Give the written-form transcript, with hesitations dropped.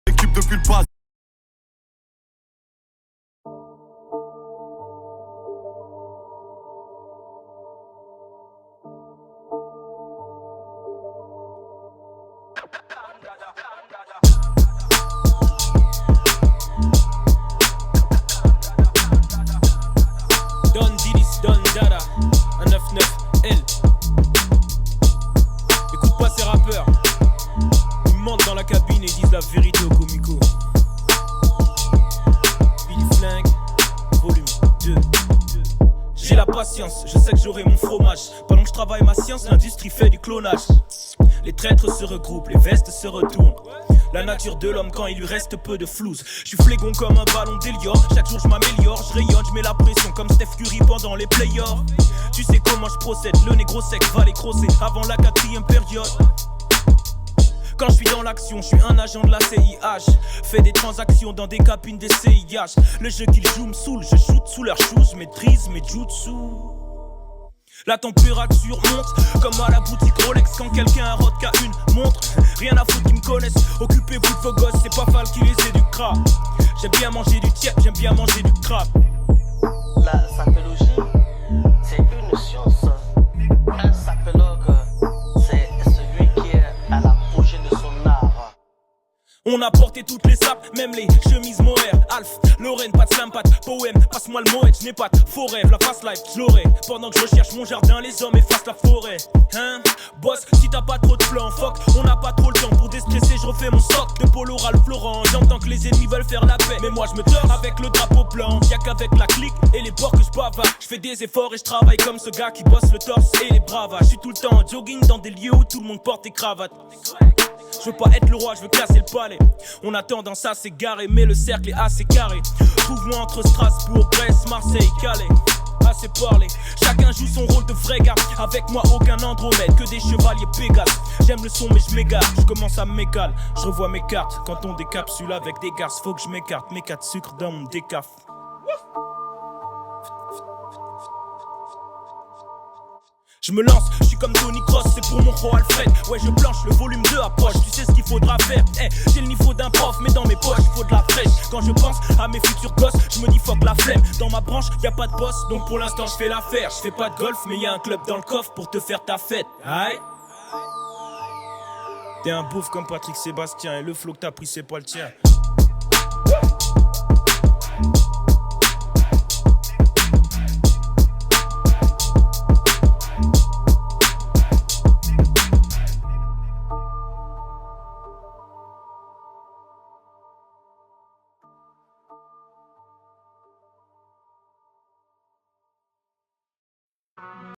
L'équipe depuis le pas. Don Didis, Don Dada, un 9-9, L. Écoute pas ces rappeurs. Ils mentent dans la cabine et disent la vérité au comico. Billy Flingue, volume 2. J'ai la patience, je sais que j'aurai mon fromage. Pendant que je travaille ma science, l'industrie fait du clonage. Les traîtres se regroupent, les vestes se retournent. La nature de l'homme quand il lui reste peu de flouze. Je suis flégon comme un ballon d'Elior. Chaque jour je m'améliore, je rayonne, je mets la pression comme Steph Curry pendant les playoffs. Tu sais comment je procède, le négro sec va les crosser avant la 4ème période. Quand je suis dans l'action, je suis un agent de la CIH. Fais des transactions dans des cabines des CIH. Le jeu qu'ils jouent me saoule, je shoot sous leurs shoes, maîtrise mes jutsu. La température monte comme à la boutique Rolex quand quelqu'un a qu'à une montre. Rien à foutre qu'ils me connaissent, occupez-vous de vos gosses, c'est pas Fal qui les éduquera. J'aime bien manger du tiep, j'aime bien manger du crabe. La sapologie, c'est une science. Un sapologue, c'est celui qui est à l'apogée de son art. On a porté toutes les sapes, même les chemises Mohair. Alf, Lorraine, pas de slam, pas de poème. Passe-moi le moët, je n'ai pas de faux rêve. La fast life, je l'aurai. Pendant que je recherche mon jardin, les hommes effacent la forêt. Hein? Boss, si t'as pas trop de plans, fuck, on n'a pas trop le temps pour déstresser. Je refais mon stock de Polo Ralph Lauren. J'entends que les ennemis veulent faire la paix, mais moi je me tords avec le drapeau blanc. Y'a qu'avec la clique et les bords que je bavard. Je fais des efforts et je travaille comme ce gars qui bosse le torse et les bravas. Je suis tout le temps en jogging dans des lieux où tout le monde porte des cravates. Je veux pas être le roi, je veux casser le palais. On a tendance à s'égarer, mais le cercle est assez carré. Trouve-moi entre Strasbourg, Brest, Marseille, Calais. Assez parlé, chacun joue son rôle de vrai gars. Avec moi aucun Andromède, que des chevaliers Pégase. J'aime le son mais je m'égare, je commence à m'égaler. Je revois mes cartes, quand on décapsule avec des garces. Faut que je m'écarte, mes 4 sucres dans mon décaf. Je me lance, je suis comme Tony Cross, c'est pour mon roi Alfred. Ouais, je planche, le volume 2 approche, tu sais ce qu'il faudra faire. J'ai le niveau d'un prof, mais dans mes poches, il faut de la fraîche. Quand je pense à mes futurs gosses, je me dis fuck la flemme. Dans ma branche, y a pas de boss, donc pour l'instant je fais l'affaire. Je fais pas de golf, mais y a un club dans le coffre pour te faire ta fête. Aïe. T'es un bouffe comme Patrick Sébastien, et le flow que t'as pris, c'est pas le tien.